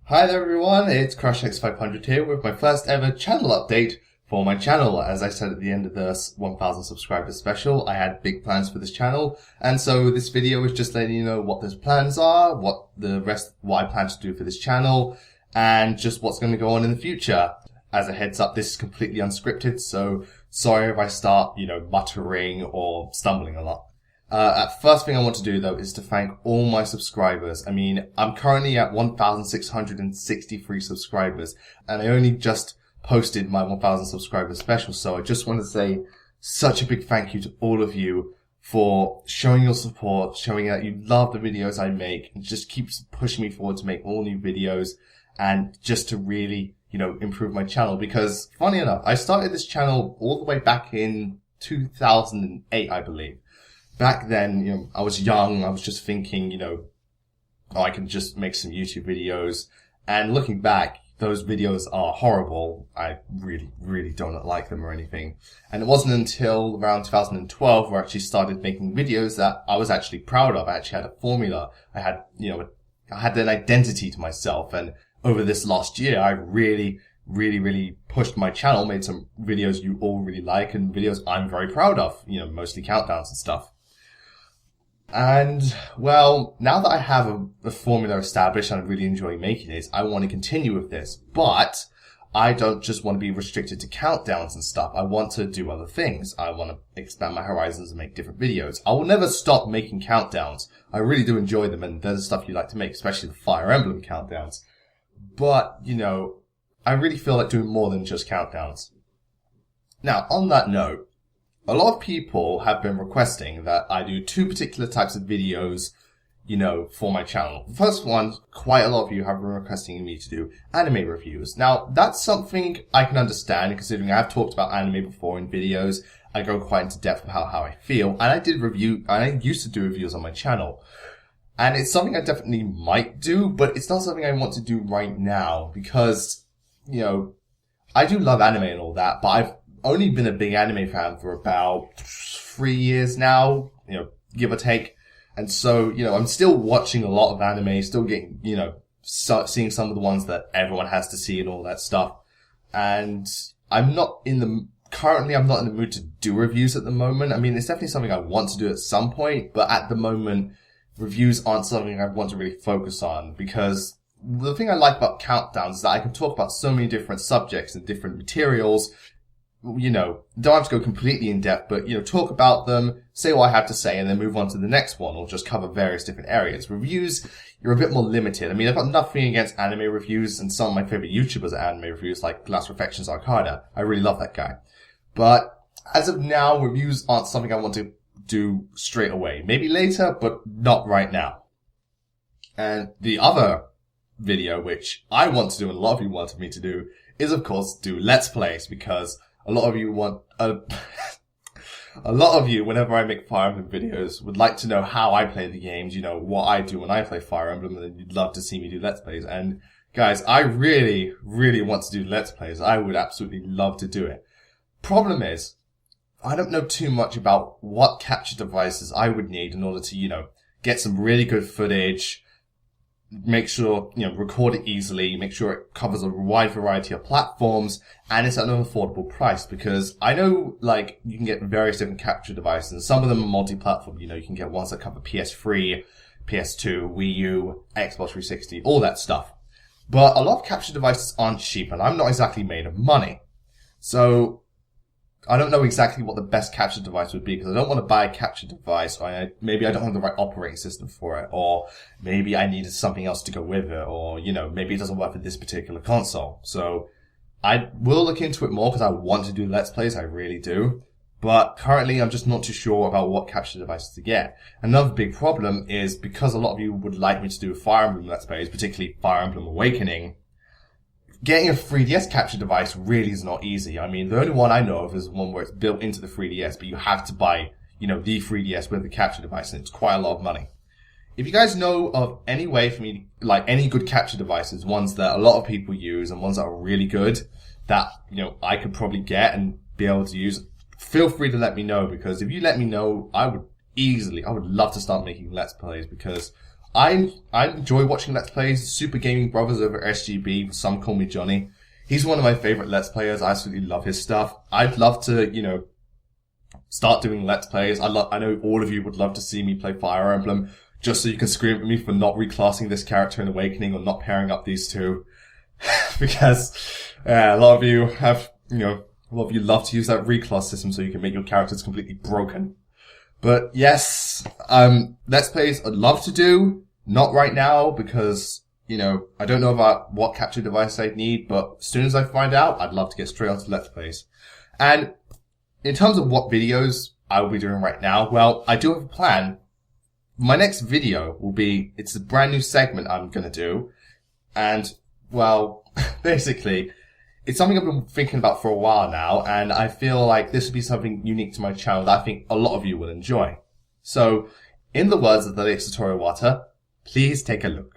Hi there everyone, it's CRASHX500 here with my first ever channel update for my channel. As I said at the end of this 1000 subscribers special, I had big plans for this channel, and so this video is just letting you know what those plans are, what I plan to do for this channel, and just what's going to go on in the future. As a heads up, this is completely unscripted, so sorry if I start, muttering or stumbling a lot. First thing I want to do though is to thank all my subscribers. I mean, I'm currently at 1,663 subscribers, and I only just posted my 1,000 subscribers special, so I just want to say such a big thank you to all of you for showing your support, showing that you love the videos I make, and just keeps pushing me forward to make all new videos, and just to really, improve my channel. Because, funny enough, I started this channel all the way back in 2008, I believe. Back then, I was young, I was just thinking, I can just make some YouTube videos. And looking back, those videos are horrible. I really, really don't like them or anything. And it wasn't until around 2012 where I actually started making videos that I was actually proud of. I actually had a formula. I had, I had an identity to myself. And over this last year, I really pushed my channel, made some videos you all really like and videos I'm very proud of, mostly countdowns and stuff. And, well, now that I have a formula established and I really enjoy making it, I want to continue with this. But I don't just want to be restricted to countdowns and stuff. I want to do other things. I want to expand my horizons and make different videos. I will never stop making countdowns. I really do enjoy them, and they're the stuff you like to make, especially the Fire Emblem countdowns. But, I really feel like doing more than just countdowns. Now, on that note, a lot of people have been requesting that I do two particular types of videos, for my channel. The first one, quite a lot of you have been requesting me to do anime reviews. Now, that's something I can understand, considering I have talked about anime before in videos. I go quite into depth about how I feel, and I used to do reviews on my channel. And it's something I definitely might do, but it's not something I want to do right now, because, I do love anime and all that, but I've only been a big anime fan for about 3 years now, give or take. And so, I'm still watching a lot of anime, still getting, seeing some of the ones that everyone has to see and all that stuff. And I'm not in the mood to do reviews at the moment. I mean, it's definitely something I want to do at some point, but at the moment, reviews aren't something I want to really focus on, because the thing I like about countdowns is that I can talk about so many different subjects and different materials. Don't have to go completely in depth, but, talk about them, say what I have to say, and then move on to the next one, or just cover various different areas. Reviews, you're a bit more limited. I mean, I've got nothing against anime reviews, and some of my favorite YouTubers are anime reviews, like Glass Reflections Arcada. I really love that guy. But, as of now, reviews aren't something I want to do straight away. Maybe later, but not right now. And the other video, which I want to do, and a lot of you wanted me to do, is, of course, do Let's Plays, because a lot of you whenever I make Fire Emblem videos, would like to know how I play the games, what I do when I play Fire Emblem, and you'd love to see me do Let's Plays. And guys, I really, really want to do Let's Plays. I would absolutely love to do it. Problem is, I don't know too much about what capture devices I would need in order to, get some really good footage, make sure, record it easily, make sure it covers a wide variety of platforms, and it's at an affordable price, because I know, you can get various different capture devices, and some of them are multi-platform, you can get ones that cover PS3, PS2, Wii U, Xbox 360, all that stuff. But a lot of capture devices aren't cheap, and I'm not exactly made of money. So, I don't know exactly what the best capture device would be, because I don't want to buy a capture device, or maybe I don't have the right operating system for it, or maybe I needed something else to go with it, or, maybe it doesn't work for this particular console. So, I will look into it more, because I want to do Let's Plays, I really do. But currently, I'm just not too sure about what capture devices to get. Another big problem is, because a lot of you would like me to do Fire Emblem Let's Plays, particularly Fire Emblem Awakening, getting a 3DS capture device really is not easy. I mean, the only one I know of is one where it's built into the 3DS, but you have to buy, the 3DS with the capture device, and it's quite a lot of money. If you guys know of any way for me, any good capture devices, ones that a lot of people use and ones that are really good, that, I could probably get and be able to use, feel free to let me know, because if you let me know, I would love to start making Let's Plays, because I enjoy watching Let's Plays. Super Gaming Brothers over SGB, some call me Johnny. He's one of my favorite Let's Players. I absolutely love his stuff. I'd love to, start doing Let's Plays. I know all of you would love to see me play Fire Emblem, just so you can scream at me for not reclassing this character in Awakening or not pairing up these two. Because, a lot of you have, a lot of you love to use that reclass system so you can make your characters completely broken. But yes, Let's Plays I'd love to do. Not right now because, I don't know about what capture device I'd need, but as soon as I find out, I'd love to get straight onto Let's Plays. And in terms of what videos I will be doing right now, well, I do have a plan. My next video will be, it's a brand new segment I'm gonna do. And, well, basically, it's something I've been thinking about for a while now, and I feel like this would be something unique to my channel that I think a lot of you will enjoy. So, in the words of the late Satoru Iwata, please take a look.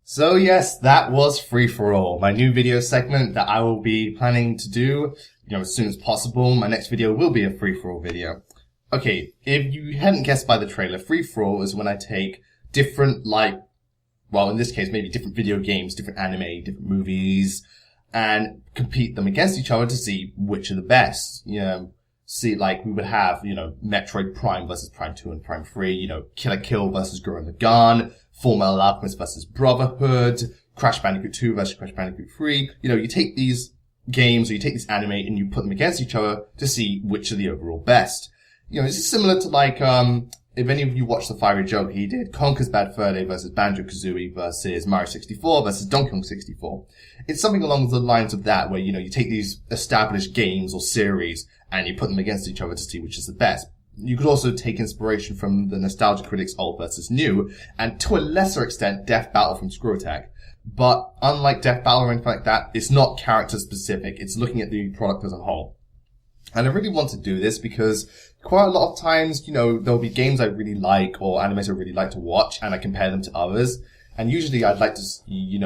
So yes, that was Free For All, my new video segment that I will be planning to do, as soon as possible. My next video will be a Free For All video. Okay, if you hadn't guessed by the trailer, Free For All is when I take different, in this case, maybe different video games, different anime, different movies, and compete them against each other to see which are the best. We would have, Metroid Prime versus Prime 2 and Prime 3, Kill la Kill versus Gurren Lagann, Fullmetal Alchemist versus Brotherhood, Crash Bandicoot 2 versus Crash Bandicoot 3. You take these games or you take this anime and you put them against each other to see which are the overall best. It's similar to if any of you watched the fiery joke he did, Conker's Bad Fur Day versus Banjo-Kazooie versus Mario 64 versus Donkey Kong 64. It's something along the lines of that where, you take these established games or series and you put them against each other to see which is the best. You could also take inspiration from the Nostalgia Critics Old versus New, and to a lesser extent, Death Battle from Screw Attack. But unlike Death Battle or anything like that, it's not character specific. It's looking at the product as a whole. And I really want to do this because quite a lot of times, there'll be games I really like or animes I really like to watch, and I compare them to others. And usually I'd like to see,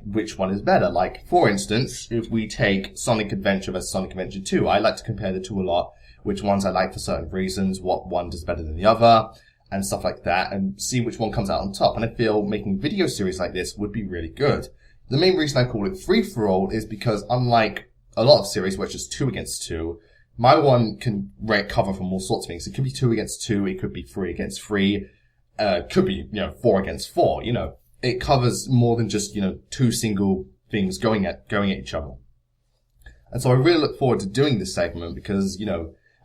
which one is better. Like, for instance, if we take Sonic Adventure versus Sonic Adventure 2, I like to compare the two a lot. Which ones I like for certain reasons, what one does better than the other, and stuff like that, and see which one comes out on top. And I feel making a video series like this would be really good. The main reason I call it Free For All is because unlike a lot of series where it's just 2 against 2, my one can cover from all sorts of things. It could be 2 against 2, it could be 3 against 3, could be, 4 against 4, It covers more than just, 2 single things going at each other. And so I really look forward to doing this segment because,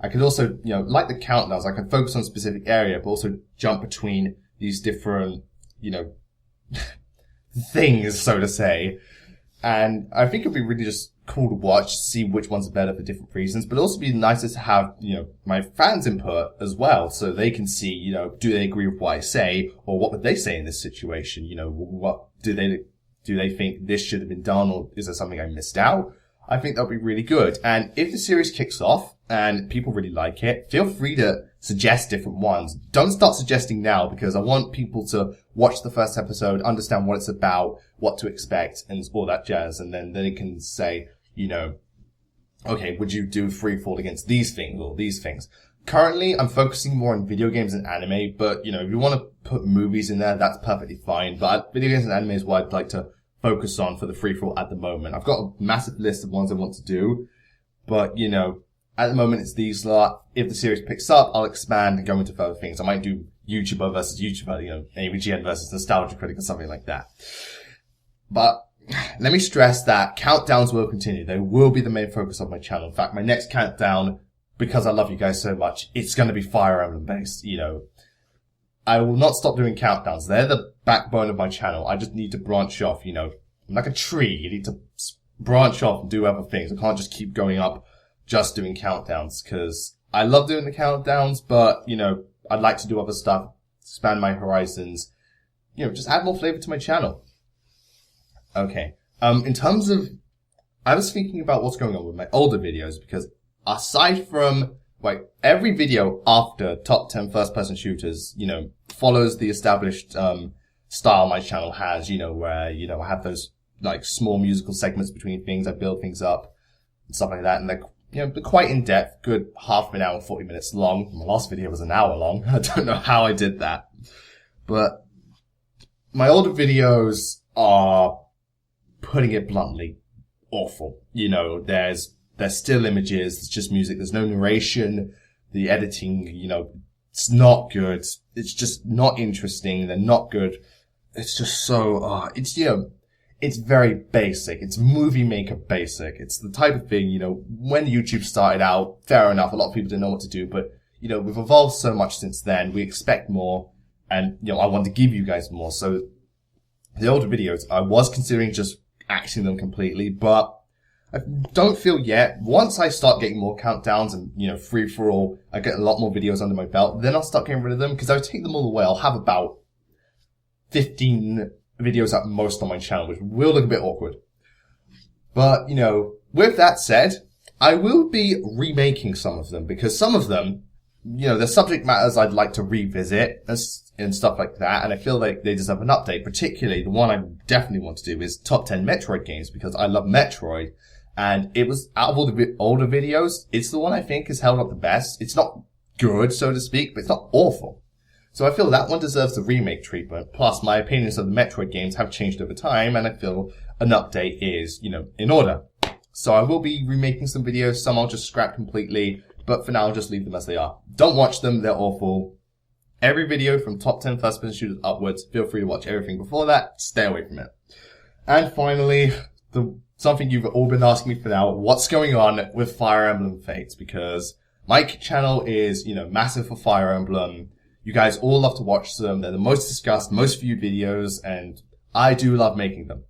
I could also, like the countdowns, I can focus on a specific area, but also jump between these different, things, so to say. And I think it'd be really just cool to watch, to see which ones are better for different reasons, but also be nicer to have, my fans' input as well, so they can see, do they agree with what I say, or what would they say in this situation? What do they think this should have been done, or is there something I missed out? I think that'll be really good. And if the series kicks off and people really like it, feel free to suggest different ones. Don't start suggesting now because I want people to watch the first episode, understand what it's about, what to expect, and all that jazz. And then they can say, okay, would you do Free For All against these things or these things? Currently, I'm focusing more on video games and anime, but, if you want to put movies in there, that's perfectly fine. But video games and anime is what I'd like to focus on for the Free For All at the moment. I've got a massive list of ones I want to do, but, at the moment it's these lot. If the series picks up, I'll expand and go into further things. I might do YouTuber versus YouTuber, you know, AVGN versus Nostalgia Critic or something like that. But let me stress that countdowns will continue. They will be the main focus of my channel. In fact, my next countdown, because I love you guys so much, it's going to be Fire Emblem based, you know. I will not stop doing countdowns. They're the backbone of my channel. I just need to branch off, you know. I'm like a tree. You need to branch off and do other things. I can't just keep going up just doing countdowns, because I love doing the countdowns, but, you know, I'd like to do other stuff, expand my horizons, you know, just add more flavor to my channel. Okay. In terms of, I was thinking about what's going on with my older videos, because aside from, like, every video after top 10 first-person shooters, you know, follows the established, style my channel has, you know, where, you know, I have those, like, small musical segments between things, I build things up, and stuff like that, and they're, you know, they're quite in-depth, good half an hour, 40 minutes long. My last video was an hour long. I don't know how I did that. But my older videos are, putting it bluntly, awful. You know, there's still images, it's just music, there's no narration, the editing, you know, it's not good, it's just not interesting, they're not good, it's just so, it's, you know, it's very basic, it's movie maker basic, it's the type of thing, you know, when YouTube started out, fair enough, a lot of people didn't know what to do, but, you know, we've evolved so much since then, we expect more, and, you know, I want to give you guys more, so the older videos, I was considering just axing them completely, but I don't feel yet. Once I start getting more countdowns and, you know, free for all, I get a lot more videos under my belt, then I'll start getting rid of them, because I'll take them all away. I'll have about 15 videos at most on my channel, which will look a bit awkward. But, you know, with that said, I will be remaking some of them, because some of them, you know, there's subject matters I'd like to revisit and stuff like that, and I feel like they deserve an update. Particularly, the one I definitely want to do is top 10 Metroid games, because I love Metroid, and it was, out of all the older videos, it's the one I think has held up the best. It's not good, so to speak, but it's not awful. So I feel that one deserves the remake treatment. Plus, my opinions of the Metroid games have changed over time, and I feel an update is, you know, in order. So I will be remaking some videos, some I'll just scrap completely, but for now, I'll just leave them as they are. Don't watch them, they're awful. Every video from top 10 first-person shooters upwards, feel free to watch everything before that, stay away from it. And finally, something you've all been asking me for now, what's going on with Fire Emblem Fates? Because my channel is, you know, massive for Fire Emblem. You guys all love to watch them, they're the most discussed, most viewed videos, and I do love making them.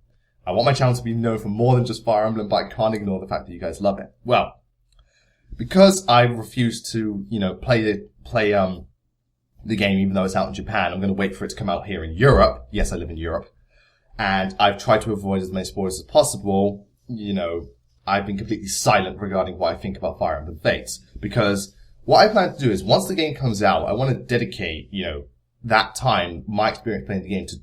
I want my channel to be known for more than just Fire Emblem, but I can't ignore the fact that you guys love it. Well, because I refuse to, you know, play the game even though it's out in Japan, I'm going to wait for it to come out here in Europe. Yes, I live in Europe. And I've tried to avoid as many spoilers as possible. You know, I've been completely silent regarding what I think about Fire Emblem Fates. Because what I plan to do is, once the game comes out, I want to dedicate, you know, that time, my experience playing the game to,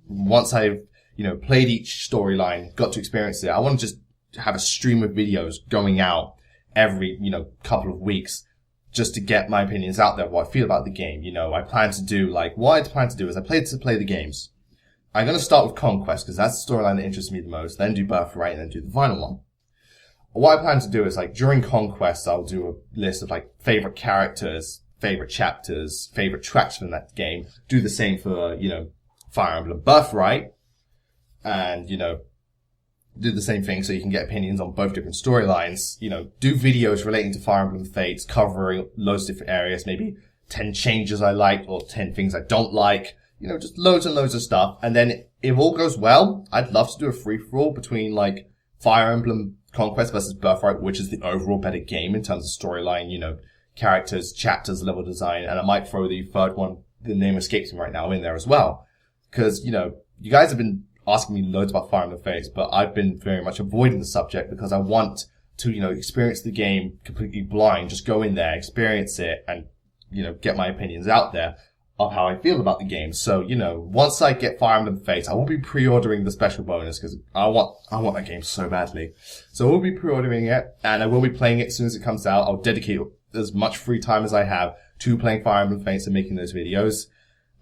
once I've, you know, played each storyline, got to experience it, I want to just have a stream of videos going out every, you know, couple of weeks, just to get my opinions out there, what I feel about the game. You know, I plan to do, like, what I plan to do is I plan to play the games. I'm going to start with Conquest, because that's the storyline that interests me the most, then do Birthright, and then do the final one. What I plan to do is, like, during Conquest, I'll do a list of, like, favorite characters, favorite chapters, favorite tracks from that game. Do the same for, you know, Fire Emblem Birthright, and, you know, do the same thing so you can get opinions on both different storylines. You know, do videos relating to Fire Emblem Fates, covering loads of different areas, maybe 10 changes I like, or 10 things I don't like. You know, just loads and loads of stuff. And then, if all goes well, I'd love to do a free-for-all between, like, Fire Emblem Conquest versus Birthright, which is the overall better game in terms of storyline, you know, characters, chapters, level design, and I might throw the third one, the name escapes me right now, in there as well. Because, you know, you guys have been asking me loads about Fire Emblem Fates, but I've been very much avoiding the subject because I want to, you know, experience the game completely blind, just go in there, experience it, and, you know, get my opinions out there of how I feel about the game. So, you know, once I get Fire Emblem Fates, I will be pre-ordering the special bonus, because I want that game so badly. So I will be pre-ordering it, and I will be playing it as soon as it comes out. I'll dedicate as much free time as I have to playing Fire Emblem Fates and making those videos.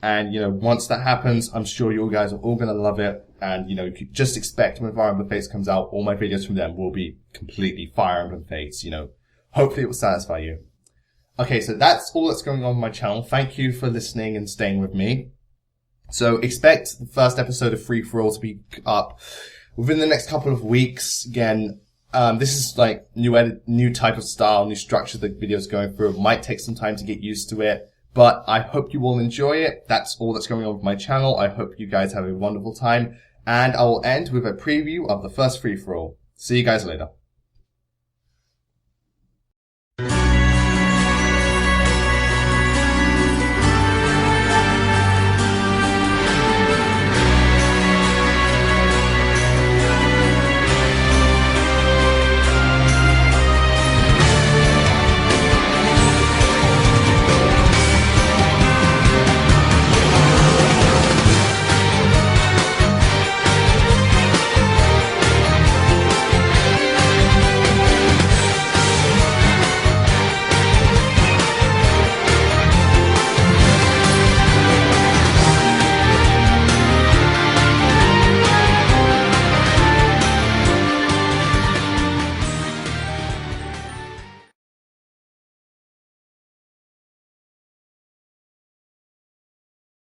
And, you know, once that happens, I'm sure you guys are all going to love it. And, you know, you could just expect when Fire Emblem Fates comes out, all my videos from them will be completely Fire Emblem Fates, you know, Hopefully it will satisfy you. Okay, so that's all that's going on my channel. Thank you for listening and staying with me. So expect the first episode of Free For All to be up within the next couple of weeks. Again, this is like new type of style, new structure the video's going through. It might take some time to get used to it, but I hope you will enjoy it. That's all that's going on with my channel. I hope you guys have a wonderful time, and I will end with a preview of the first Free For All. See you guys later.